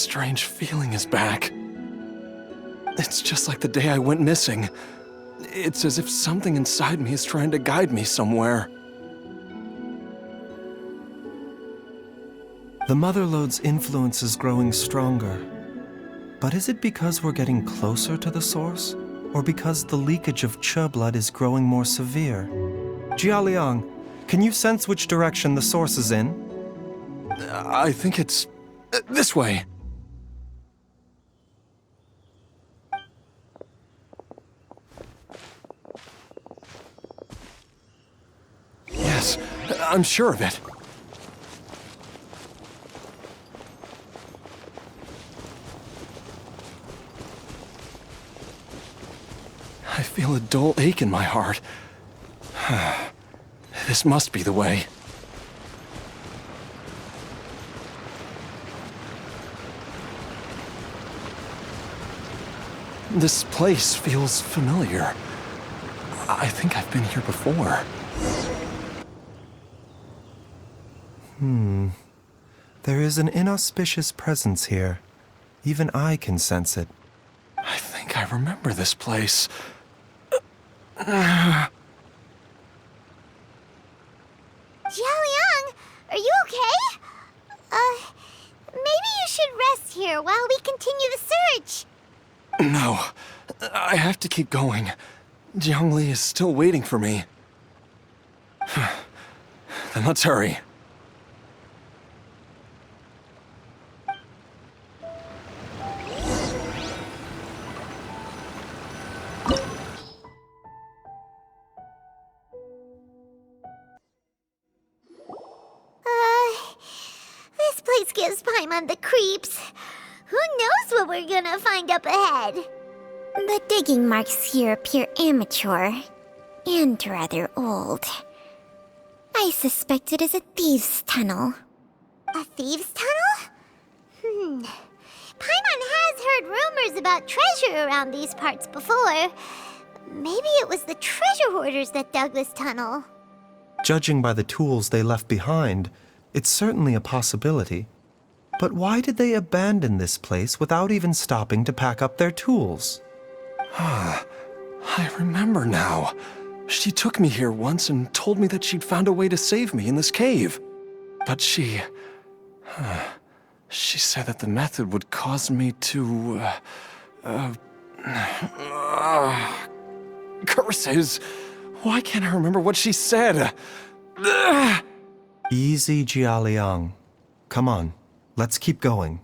strange feeling is back. It's just like the day I went missing. It's as if something inside me is trying to guide me somewhere. The Motherlode's influence is growing stronger. But is it because we're getting closer to the source? Or because the leakage of Che blood is growing more severe? Jialiang, can you sense which direction the source is in? I think it's this way. Yes, I'm sure of it. I feel a dull ache in my heart. This must be the way. This place feels familiar. I think I've been here before. There is an inauspicious presence here. Even I can sense it. I think I remember this place. Jialiang, are you okay? Maybe you should rest here while we continue the search. No, I have to keep going. Jiangli is still waiting for me. Then let's hurry. This place gives Paimon the creeps. Who knows what we're gonna find up ahead? The digging marks here appear immature and rather old. I suspect it is a thieves' tunnel. A thieves' tunnel? Paimon has heard rumors about treasure around these parts before. Maybe it was the treasure hoarders that dug this tunnel. Judging by the tools they left behind, it's certainly a possibility. But why did they abandon this place without even stopping to pack up their tools? I remember now. She took me here once and told me that she'd found a way to save me in this cave. But she said that the method would cause me to, curses! Why can't I remember what she said? Easy, Jialiang. Come on, let's keep going.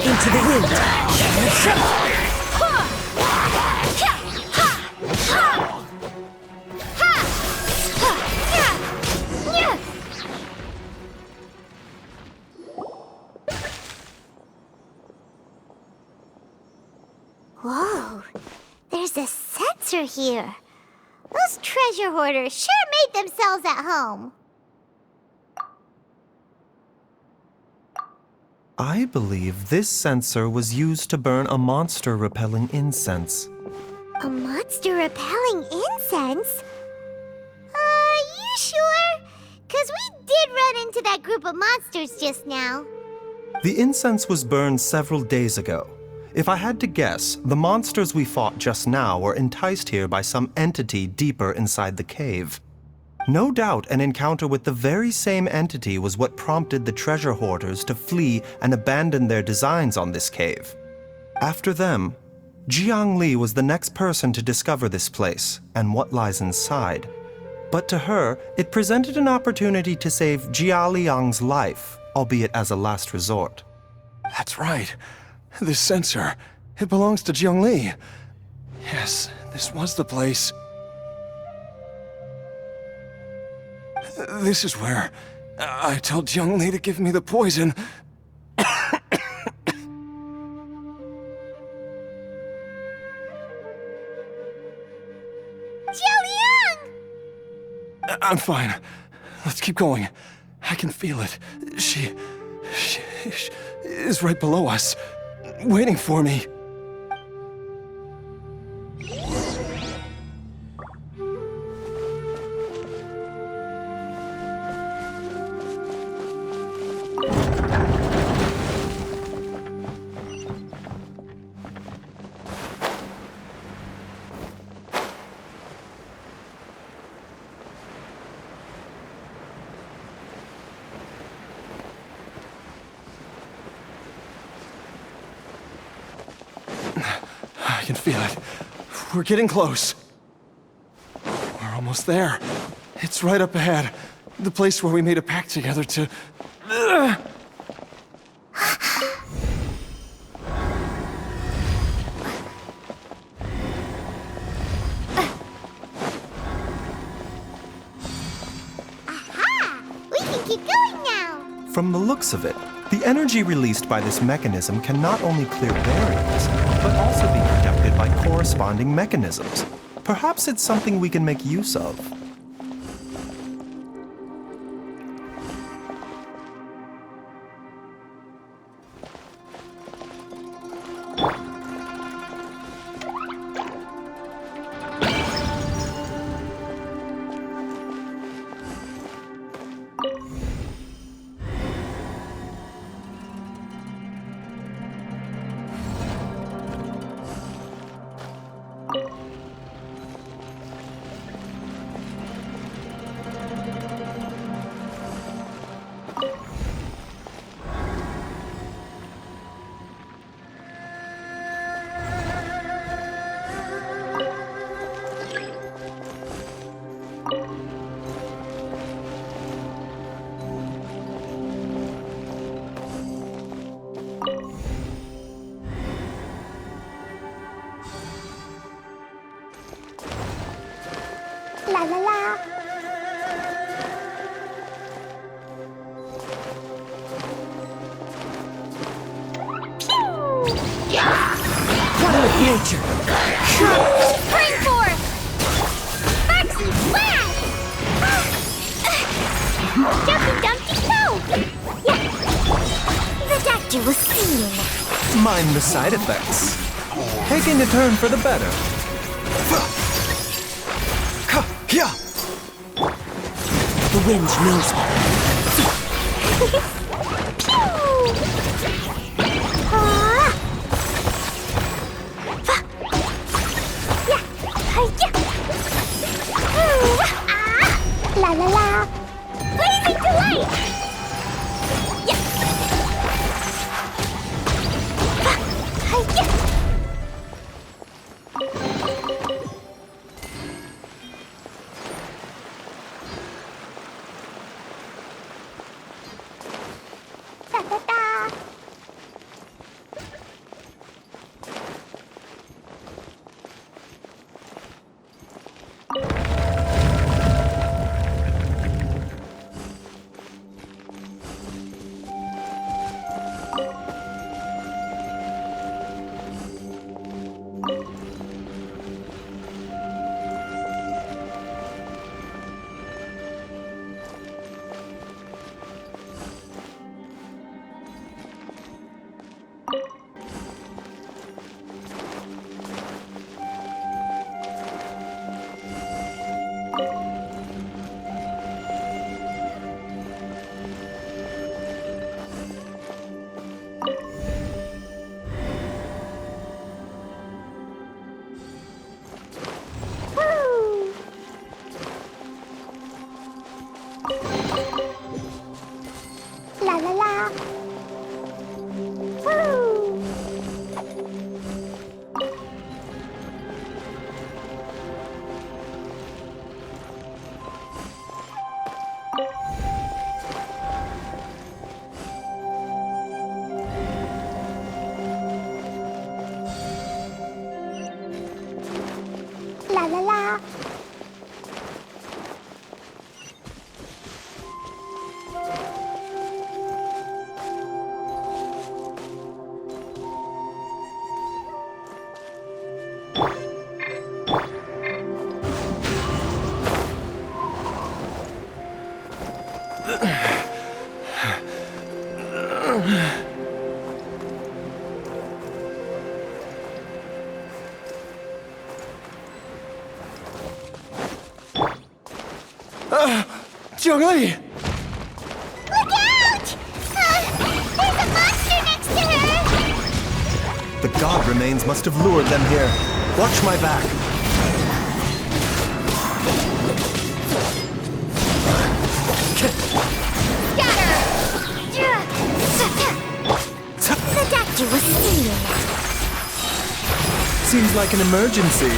Into the wind. Whoa, there's a sensor here. Those treasure hoarders sure made themselves at home. I believe this sensor was used to burn a monster-repelling incense. A monster repelling incense? You sure? 'Cause we did run into that group of monsters just now. The incense was burned several days ago. If I had to guess, the monsters we fought just now were enticed here by some entity deeper inside the cave. No doubt an encounter with the very same entity was what prompted the treasure hoarders to flee and abandon their designs on this cave. After them, Jiangli was the next person to discover this place and what lies inside. But to her, it presented an opportunity to save Jialiang's life, albeit as a last resort. That's right. This sensor, it belongs to Jiangli. Yes, this was the place. This is where I told Jiangli to give me the poison. I'm fine. Let's keep going. I can feel it. She is right below us, waiting for me. I can feel it. We're getting close. We're almost there. It's right up ahead. The place where we made a pact together to... Aha! We can keep going now! From the looks of it, the energy released by this mechanism can not only clear barriers, but also be conducted by corresponding mechanisms. Perhaps it's something we can make use of. La la la! What with nature? Spring forth! Foxy blast! Jumpy Dumpty go! Yeah! The doctor will see you now. Mind the side effects. Taking a turn for the better. The wind knows me. La la la! Blazing delight! Da da da! Jiangli! Look out! There's a monster next to her! The god remains must have lured them here. Watch my back. The doctor was seeing. Seems like an emergency.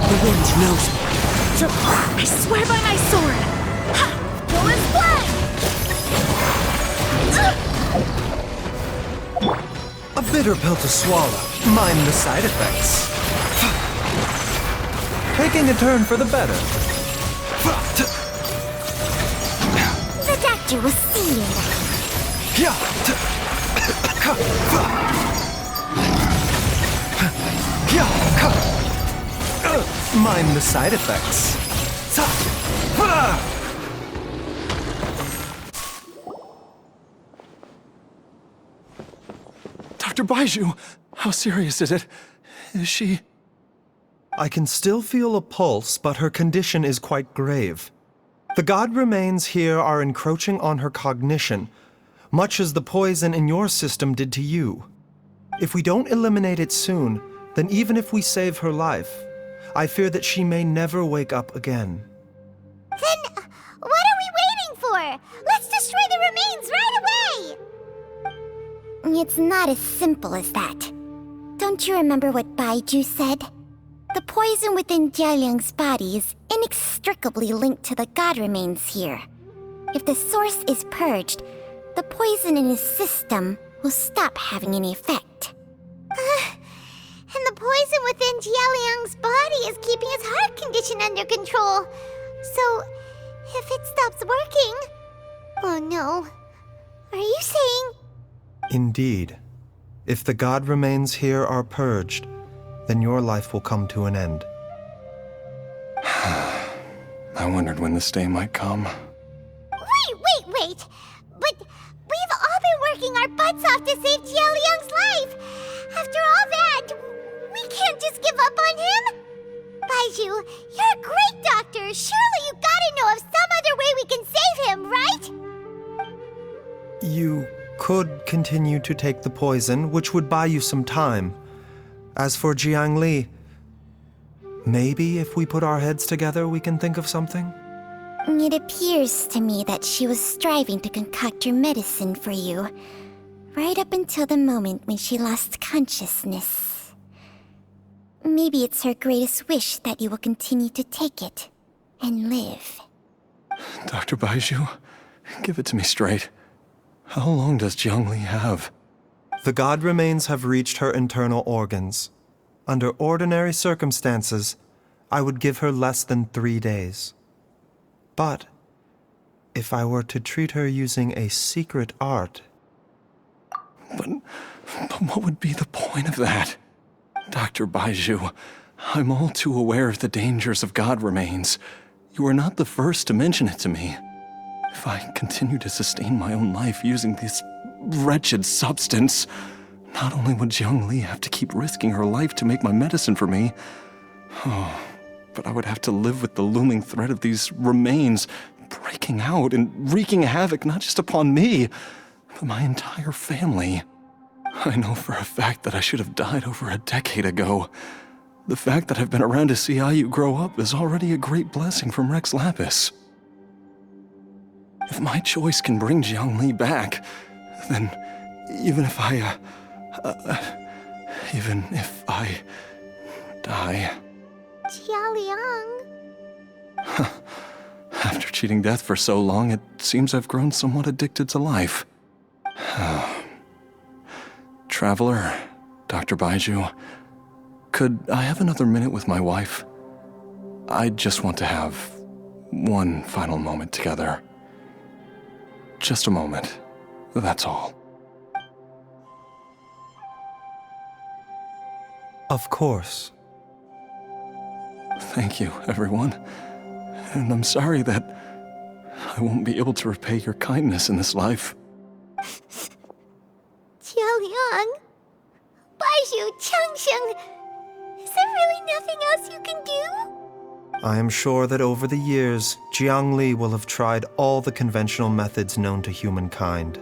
The wind knows me. I swear by my sword. Go and fly! A bitter pill to swallow. Mind the side effects. Taking a turn for the better. The doctor was seeing. Mind the side effects. Dr. Baizhu, how serious is it? Is she... I can still feel a pulse, but her condition is quite grave. The god remains here are encroaching on her cognition, much as the poison in your system did to you. If we don't eliminate it soon, then even if we save her life, I fear that she may never wake up again. Then what are we waiting for? Let's destroy the remains right away! It's not as simple as that. Don't you remember what Baizhu said? The poison within Jialiang's body is inextricably linked to the god remains here. If the source is purged, the poison in his system will stop having any effect. And the poison within Jialiang's body is keeping his heart condition under control. So, if it stops working... Oh no. Are you saying... Indeed. If the god remains here are purged, then your life will come to an end. I wondered when this day might come. Wait! But we've all been working our butts off to save Jialiang's life! After all that, we can't just give up on him! Baizhu, you're a great doctor! Surely you gotta know of some other way we can save him, right? You could continue to take the poison, which would buy you some time. As for Jiangli, maybe if we put our heads together, we can think of something? It appears to me that she was striving to concoct your medicine for you, right up until the moment when she lost consciousness. Maybe it's her greatest wish that you will continue to take it and live. Dr. Baizhu, give it to me straight. How long does Jiangli have? The god remains have reached her internal organs. Under ordinary circumstances, I would give her less than 3 days. But if I were to treat her using a secret art... But what would be the point of that? Dr. Baizhu, I'm all too aware of the dangers of god remains. You are not the first to mention it to me. If I continue to sustain my own life using this wretched substance, not only would Jiangli have to keep risking her life to make my medicine for me, but I would have to live with the looming threat of these remains breaking out and wreaking havoc not just upon me, but my entire family. I know for a fact that I should have died over a decade ago. The fact that I've been around to see how you grow up is already a great blessing from Rex Lapis. If my choice can bring Jiangli back, then even if I die... Jialiang... After cheating death for so long, it seems I've grown somewhat addicted to life. Traveler, Dr. Baizhu, could I have another minute with my wife? I just want to have one final moment together. Just a moment, that's all. Of course. Thank you, everyone. And I'm sorry that I won't be able to repay your kindness in this life. Jialiang, Baizhu, Changsheng, is there really nothing else you can do? I am sure that over the years, Jiangli will have tried all the conventional methods known to humankind.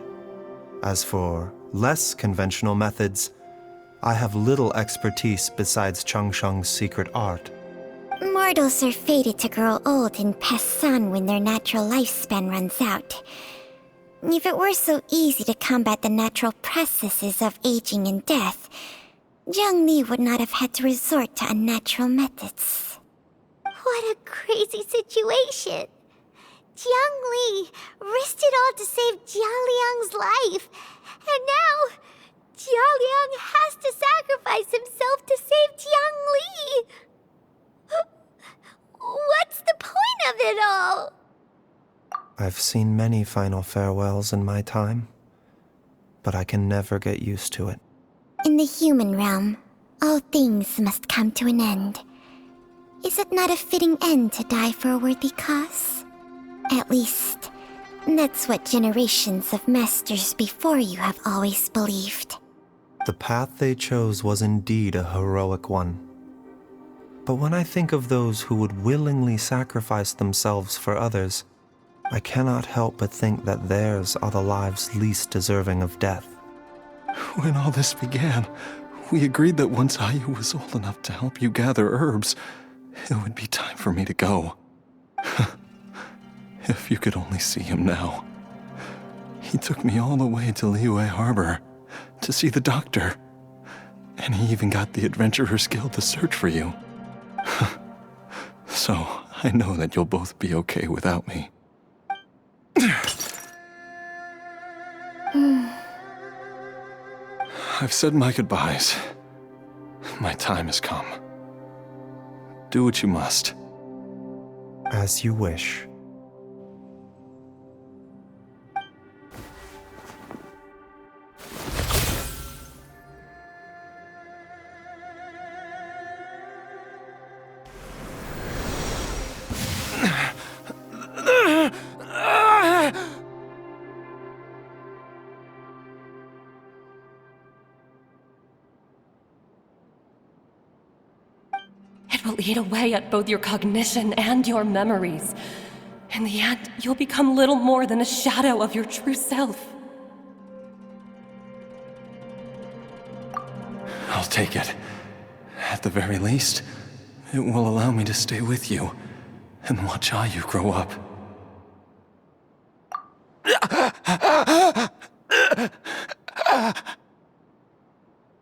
As for less conventional methods, I have little expertise besides Changsheng's secret art. Mortals are fated to grow old and pass on when their natural lifespan runs out. If it were so easy to combat the natural processes of aging and death, Jiangli would not have had to resort to unnatural methods. What a crazy situation! Jiangli risked it all to save Jialiang's life, and now Jialiang has to sacrifice himself to save Jiangli! What's the point of it all? I've seen many final farewells in my time, but I can never get used to it. In the human realm, all things must come to an end. Is it not a fitting end to die for a worthy cause? At least, that's what generations of masters before you have always believed. The path they chose was indeed a heroic one. But when I think of those who would willingly sacrifice themselves for others, I cannot help but think that theirs are the lives least deserving of death. When all this began, we agreed that once Ayu was old enough to help you gather herbs, it would be time for me to go. If you could only see him now. He took me all the way to Liyue Harbor to see the doctor. And he even got the Adventurers Guild to search for you. So, I know that you'll both be okay without me. I've said my goodbyes. My time has come. Do what you must. As you wish. It will eat away at both your cognition and your memories. In the end, you'll become little more than a shadow of your true self. I'll take it. At the very least, it will allow me to stay with you and watch Ayu grow up.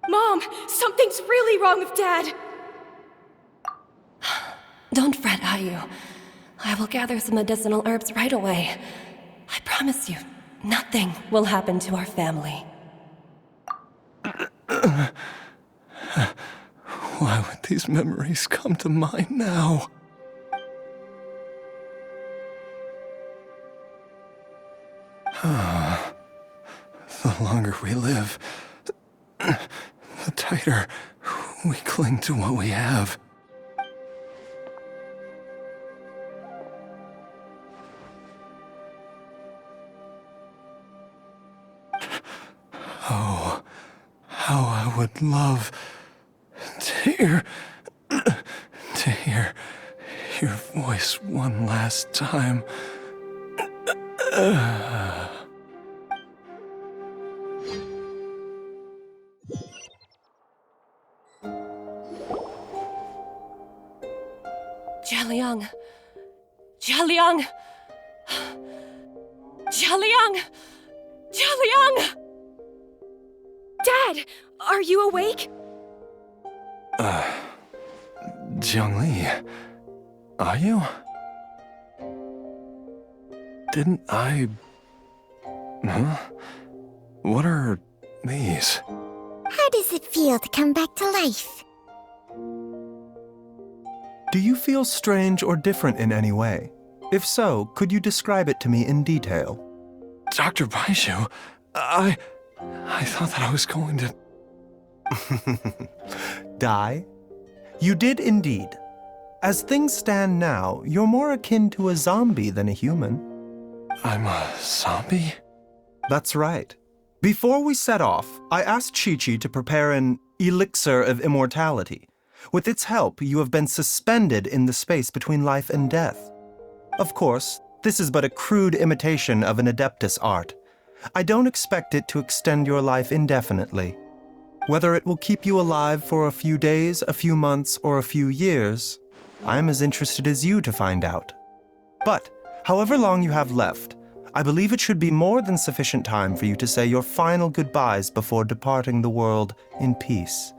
Mom, something's really wrong with Dad! Don't fret, Ayu. I will gather some medicinal herbs right away. I promise you, nothing will happen to our family. Why would these memories come to mind now? The longer we live, the tighter we cling to what we have. Oh, how I would love to hear your voice one last time. Jialiang! Jialiang! Jialiang! Jialiang! Dad, are you awake? Jiangli, are you? Didn't I... Huh? What are these? How does it feel to come back to life? Do you feel strange or different in any way? If so, could you describe it to me in detail? Dr. Baizhu, I thought that I was going to... Die? You did indeed. As things stand now, you're more akin to a zombie than a human. I'm a zombie? That's right. Before we set off, I asked Chi-Chi to prepare an elixir of immortality. With its help, you have been suspended in the space between life and death. Of course, this is but a crude imitation of an Adeptus art. I don't expect it to extend your life indefinitely. Whether it will keep you alive for a few days, a few months, or a few years, I'm as interested as you to find out. But, however long you have left, I believe it should be more than sufficient time for you to say your final goodbyes before departing the world in peace.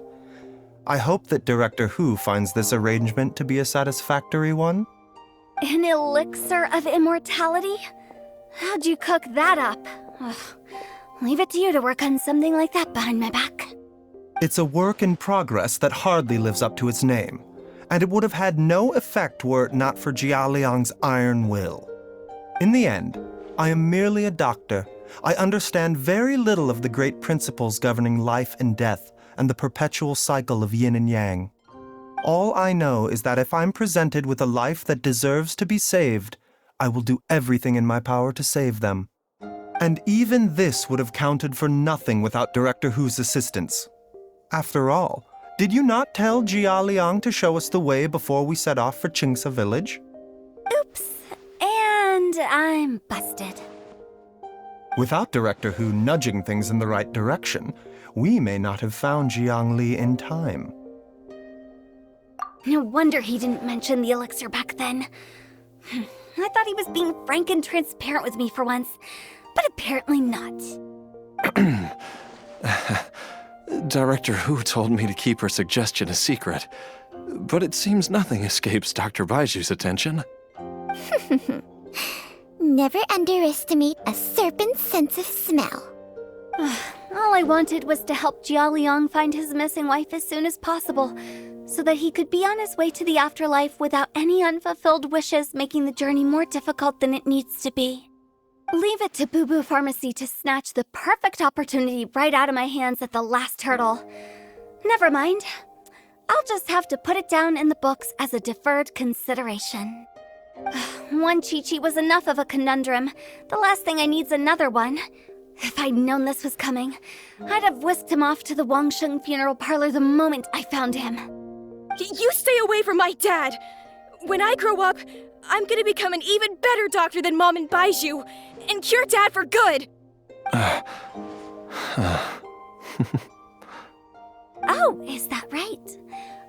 I hope that Director Hu finds this arrangement to be a satisfactory one. An elixir of immortality? How'd you cook that up? Ugh. Leave it to you to work on something like that behind my back. It's a work in progress that hardly lives up to its name, and it would have had no effect were it not for Jialiang's iron will. In the end, I am merely a doctor. I understand very little of the great principles governing life and death and the perpetual cycle of yin and yang. All I know is that if I'm presented with a life that deserves to be saved, I will do everything in my power to save them. And even this would have counted for nothing without Director Hu's assistance. After all, did you not tell Jialiang to show us the way before we set off for Qingce village? Oops. And I'm busted. Without Director Hu nudging things in the right direction, we may not have found Jiangli in time. No wonder he didn't mention the elixir back then. I thought he was being frank and transparent with me for once, but apparently not. Director Hu told me to keep her suggestion a secret, but it seems nothing escapes Dr. Baizhu's attention. Never underestimate a serpent's sense of smell. All I wanted was to help Jialiang find his missing wife as soon as possible, so that he could be on his way to the afterlife without any unfulfilled wishes making the journey more difficult than it needs to be. Leave it to Boo Boo Pharmacy to snatch the perfect opportunity right out of my hands at the last hurdle. Never mind. I'll just have to put it down in the books as a deferred consideration. One Chi-Chi was enough of a conundrum. The last thing I need's another one. If I'd known this was coming, I'd have whisked him off to the Wangsheng funeral parlor the moment I found him. You stay away from my dad! When I grow up, I'm gonna become an even better doctor than Mom and Baizhu, and cure Dad for good! Oh, is that right?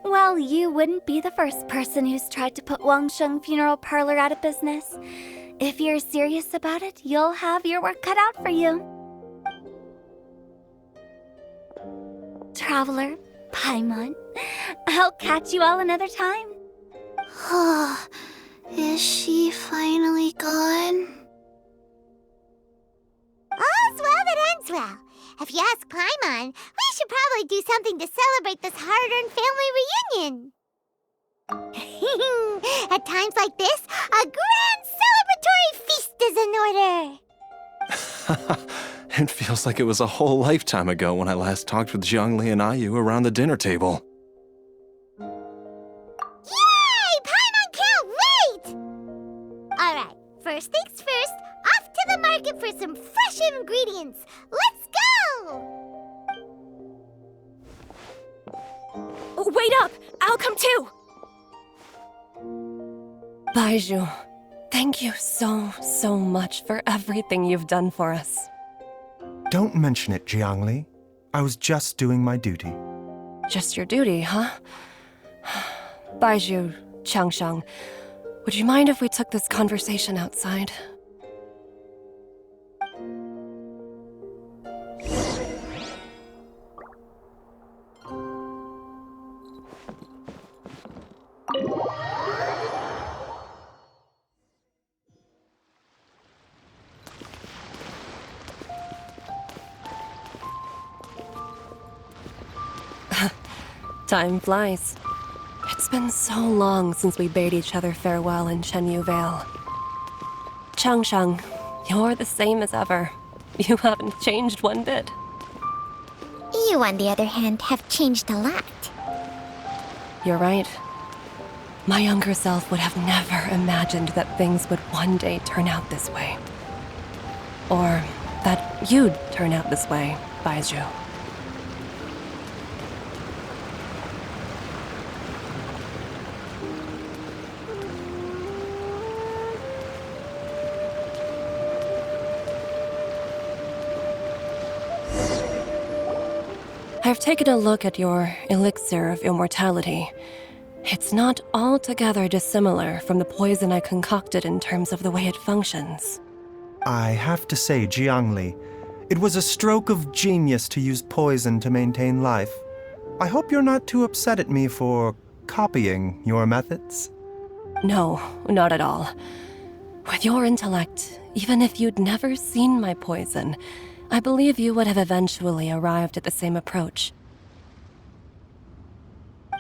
Well, you wouldn't be the first person who's tried to put Wangsheng funeral parlor out of business. If you're serious about it, you'll have your work cut out for you. Traveler, Paimon, I'll catch you all another time. Is she finally gone? All's well that ends well. If you ask Paimon, we should probably do something to celebrate this hard-earned family reunion. At times like this, a grand celebratory feast is in order. It feels like it was a whole lifetime ago when I last talked with Jiangli and Ayu around the dinner table. Yay! Paimon can't wait! Alright, first things first, off to the market for some fresh ingredients. Let's go! Wait up! I'll come too! Baizhu, thank you so much for everything you've done for us. Don't mention it, Jiangli. I was just doing my duty. Just your duty, huh? Baizhu, Changshang, would you mind if we took this conversation outside? Time flies. It's been so long since we bade each other farewell in Shenyu Vale. Changsheng, you're the same as ever. You haven't changed one bit. You, on the other hand, have changed a lot. You're right. My younger self would have never imagined that things would one day turn out this way. Or that you'd turn out this way, Baizhu. I've taken a look at your elixir of immortality. It's not altogether dissimilar from the poison I concocted in terms of the way it functions. I have to say, Jiangli, it was a stroke of genius to use poison to maintain life. I hope you're not too upset at me for copying your methods. No, not at all. With your intellect, even if you'd never seen my poison, I believe you would have eventually arrived at the same approach.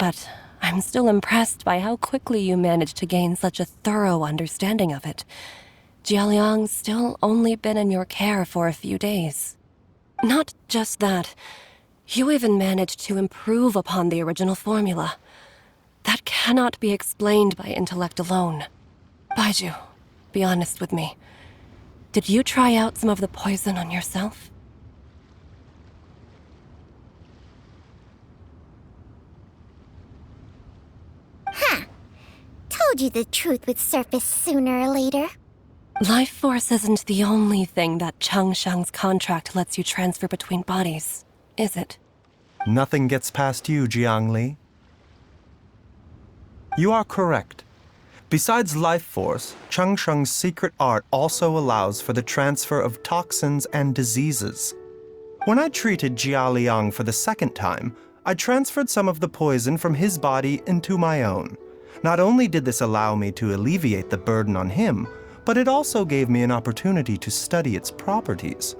But I'm still impressed by how quickly you managed to gain such a thorough understanding of it. Jialiang's still only been in your care for a few days. Not just that, you even managed to improve upon the original formula. That cannot be explained by intellect alone. Baizhu, be honest with me. Did you try out some of the poison on yourself? Huh. Told you the truth would surface sooner or later. Life force isn't the only thing that Changsheng's contract lets you transfer between bodies, is it? Nothing gets past you, Jiangli. You are correct. Besides life force, Changsheng's secret art also allows for the transfer of toxins and diseases. When I treated Jialiang for the second time, I transferred some of the poison from his body into my own. Not only did this allow me to alleviate the burden on him, but it also gave me an opportunity to study its properties.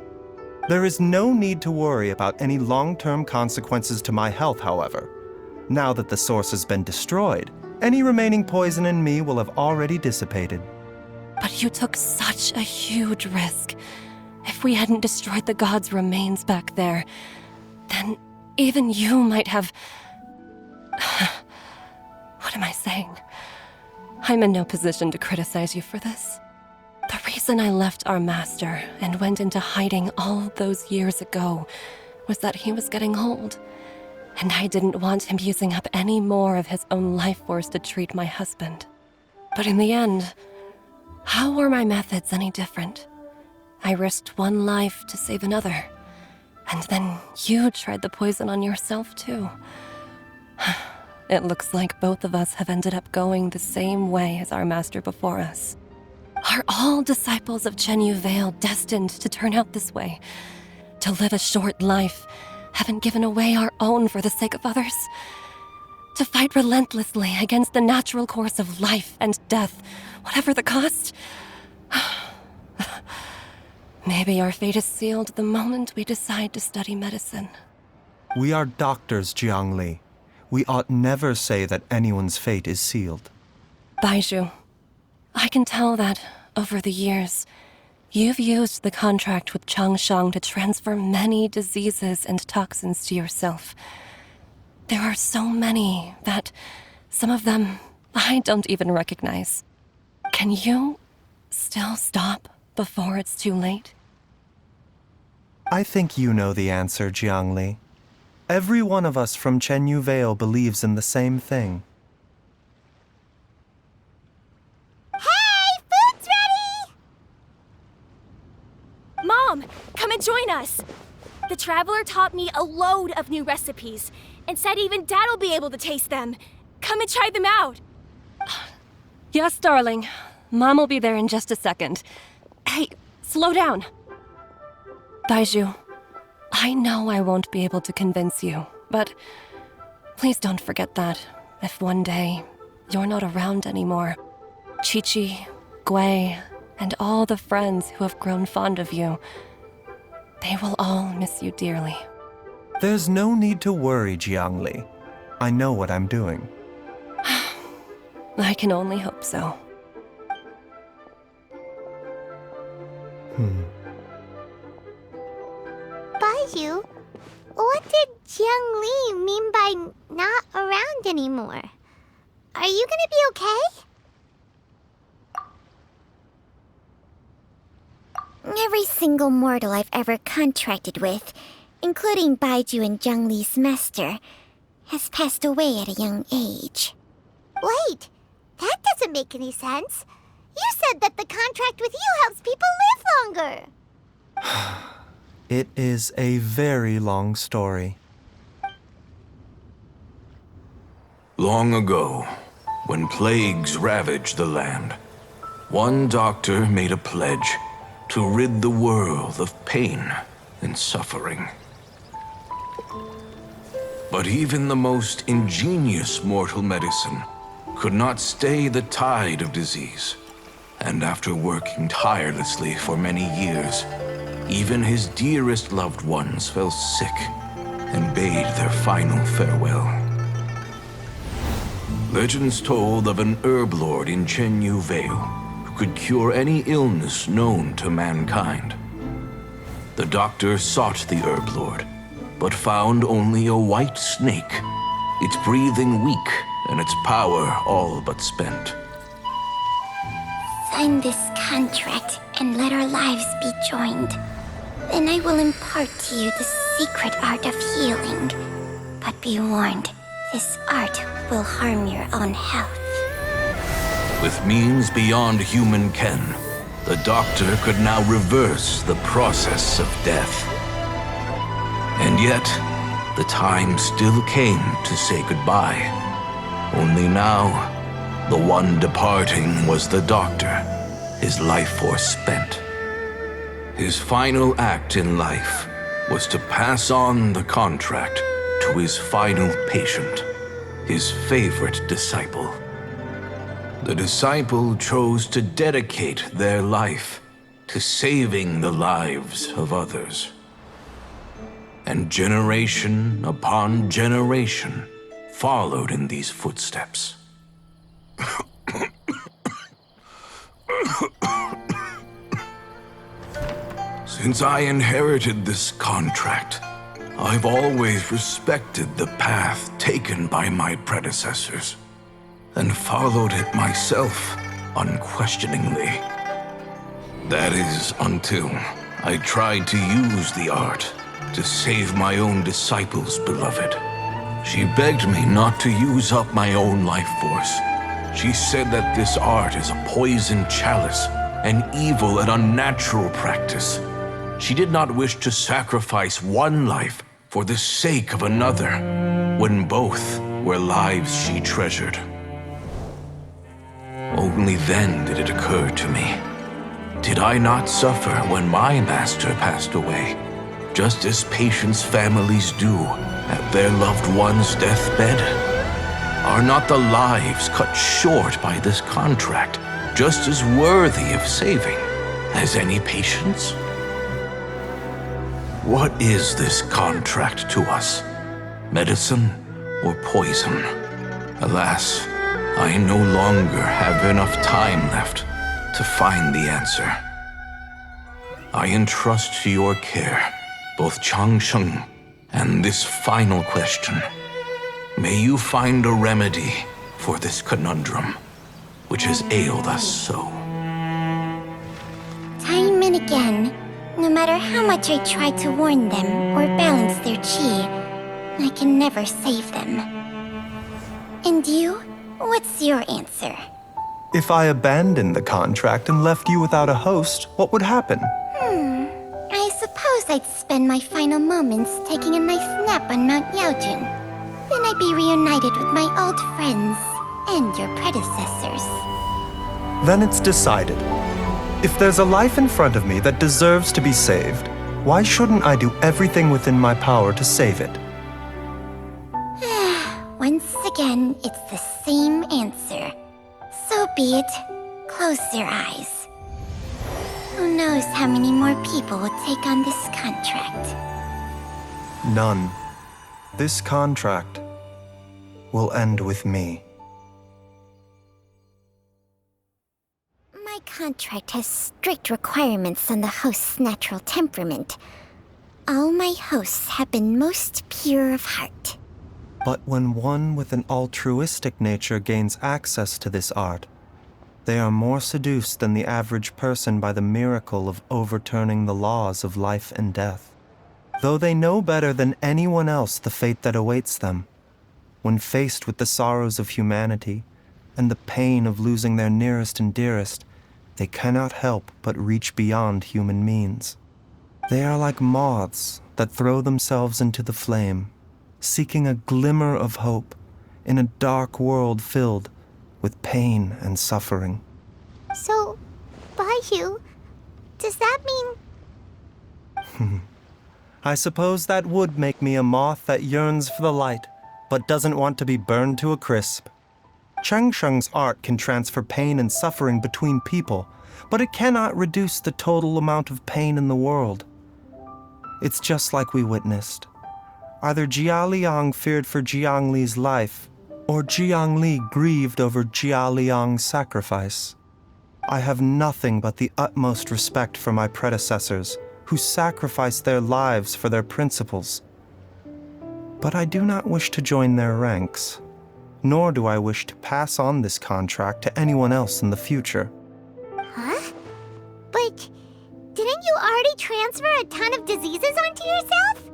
There is no need to worry about any long-term consequences to my health, however. Now that the source has been destroyed, any remaining poison in me will have already dissipated. But you took such a huge risk. If we hadn't destroyed the god's remains back there, then even you might have... What am I saying? I'm in no position to criticize you for this. The reason I left our master and went into hiding all those years ago was that he was getting old, and I didn't want him using up any more of his own life force to treat my husband. But in the end, how were my methods any different? I risked one life to save another, and then you tried the poison on yourself too. It looks like both of us have ended up going the same way as our master before us. Are all disciples of Chenyu Vale destined to turn out this way? To live a short life, having given away our own for the sake of others? To fight relentlessly against the natural course of life and death, whatever the cost? Maybe our fate is sealed the moment we decide to study medicine. We are doctors, Jiangli. We ought never say that anyone's fate is sealed. Baizhu, I can tell that, over the years, you've used the contract with Changsheng to transfer many diseases and toxins to yourself. There are so many that some of them I don't even recognize. Can you still stop before it's too late? I think you know the answer, Jiangli. Every one of us from Chenyu Vale believes in the same thing. Hey, food's ready! Mom, come and join us. The Traveler taught me a load of new recipes and said even Dad'll be able to taste them. Come and try them out. Yes, darling. Mom will be there in just a second. Hey, slow down. Baizhu, I know I won't be able to convince you, but please don't forget that if one day you're not around anymore, Chi-Chi, Gui, and all the friends who have grown fond of you, they will all miss you dearly. There's no need to worry, Jiangli. I know what I'm doing. I can only hope so. Baizhu, what did Jiangli mean by not around anymore? Are you gonna be okay? Every single mortal I've ever contracted with, including Baizhu and Jiangli's master, has passed away at a young age. Wait, that doesn't make any sense. You said that the contract with you helps people live longer. It is a very long story. Long ago, when plagues ravaged the land, one doctor made a pledge to rid the world of pain and suffering. But even the most ingenious mortal medicine could not stay the tide of disease. And after working tirelessly for many years, even his dearest loved ones fell sick and bade their final farewell. Legends told of an herb lord in Chenyu Vale who could cure any illness known to mankind. The doctor sought the herb lord, but found only a white snake, its breathing weak and its power all but spent. Sign this contract and let our lives be joined. Then I will impart to you the secret art of healing. But be warned, this art will harm your own health. With means beyond human ken, the doctor could now reverse the process of death. And yet, the time still came to say goodbye. Only now, the one departing was the doctor, his life force spent. His final act in life was to pass on the contract to his final patient, his favorite disciple. The disciple chose to dedicate their life to saving the lives of others. And generation upon generation followed in these footsteps. Since I inherited this contract, I've always respected the path taken by my predecessors, and followed it myself unquestioningly. That is, until I tried to use the art to save my own disciple's beloved. She begged me not to use up my own life force. She said that this art is a poisoned chalice, an evil and unnatural practice. She did not wish to sacrifice one life for the sake of another, when both were lives she treasured. Only then did it occur to me. Did I not suffer when my master passed away, just as patients' families do at their loved one's deathbed? Are not the lives cut short by this contract just as worthy of saving as any patients? What is this contract to us? Medicine or poison? Alas, I no longer have enough time left to find the answer. I entrust to your care both Changsheng and this final question. May you find a remedy for this conundrum, which has ailed us so. Time and again, no matter how much I try to warn them or balance their chi, I can never save them. And you? What's your answer? If I abandoned the contract and left you without a host, what would happen? I suppose I'd spend my final moments taking a nice nap on Mount Yaojun. Then I'd be reunited with my old friends and your predecessors. Then it's decided. If there's a life in front of me that deserves to be saved, why shouldn't I do everything within my power to save it? Once again, it's the same answer. So be it. Close your eyes. Who knows how many more people will take on this contract? None. This contract will end with me. My contract has strict requirements on the host's natural temperament. All my hosts have been most pure of heart. But when one with an altruistic nature gains access to this art, they are more seduced than the average person by the miracle of overturning the laws of life and death. Though they know better than anyone else the fate that awaits them, when faced with the sorrows of humanity and the pain of losing their nearest and dearest, they cannot help but reach beyond human means. They are like moths that throw themselves into the flame, seeking a glimmer of hope in a dark world filled with pain and suffering. So, Baizhu, does that mean... I suppose that would make me a moth that yearns for the light, but doesn't want to be burned to a crisp. Changsheng's art can transfer pain and suffering between people, but it cannot reduce the total amount of pain in the world. It's just like we witnessed. Either Jialiang feared for Jiangli's life, or Jiangli grieved over Jialiang's sacrifice. I have nothing but the utmost respect for my predecessors, who sacrificed their lives for their principles. But I do not wish to join their ranks, nor do I wish to pass on this contract to anyone else in the future. Huh? But didn't you already transfer a ton of diseases onto yourself?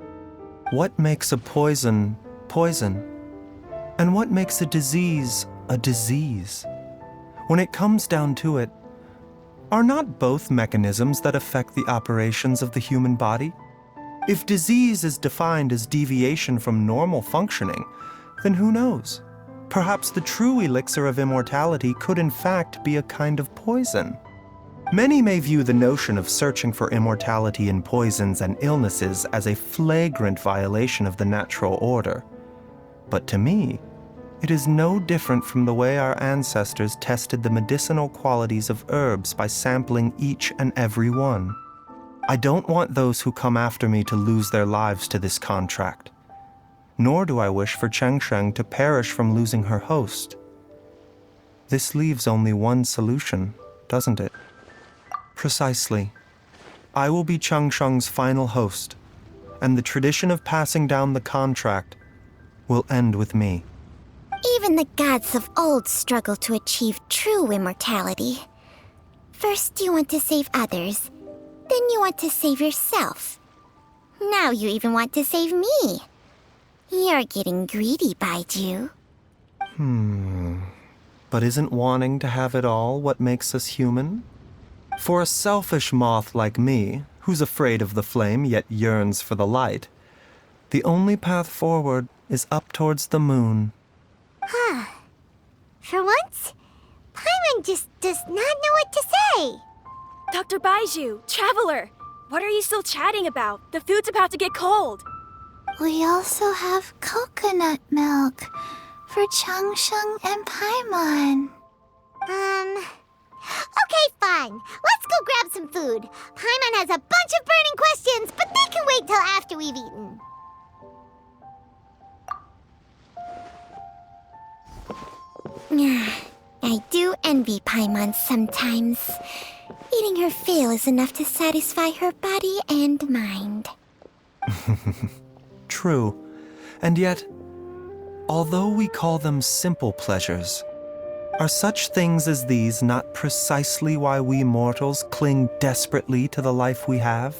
What makes a poison poison? And what makes a disease a disease? When it comes down to it, are not both mechanisms that affect the operations of the human body? If disease is defined as deviation from normal functioning, then who knows? Perhaps the true elixir of immortality could in fact be a kind of poison. Many may view the notion of searching for immortality in poisons and illnesses as a flagrant violation of the natural order. But to me, it is no different from the way our ancestors tested the medicinal qualities of herbs by sampling each and every one. I don't want those who come after me to lose their lives to this contract. Nor do I wish for Changsheng to perish from losing her host. This leaves only one solution, doesn't it? Precisely. I will be Changsheng's final host, and the tradition of passing down the contract will end with me. Even the gods of old struggle to achieve true immortality. First you want to save others, then you want to save yourself. Now you even want to save me. You're getting greedy, Baizhu. But isn't wanting to have it all what makes us human? For a selfish moth like me, who's afraid of the flame yet yearns for the light, the only path forward is up towards the moon. For once, Paimon just does not know what to say. Dr. Baizhu, Traveler, what are you still chatting about? The food's about to get cold. We also have coconut milk for Changsheng and Paimon. Okay, fine. Let's go grab some food. Paimon has a bunch of burning questions, but they can wait till after we've eaten. I do envy Paimon sometimes. Eating her fill is enough to satisfy her body and mind. True. And yet, although we call them simple pleasures, are such things as these not precisely why we mortals cling desperately to the life we have?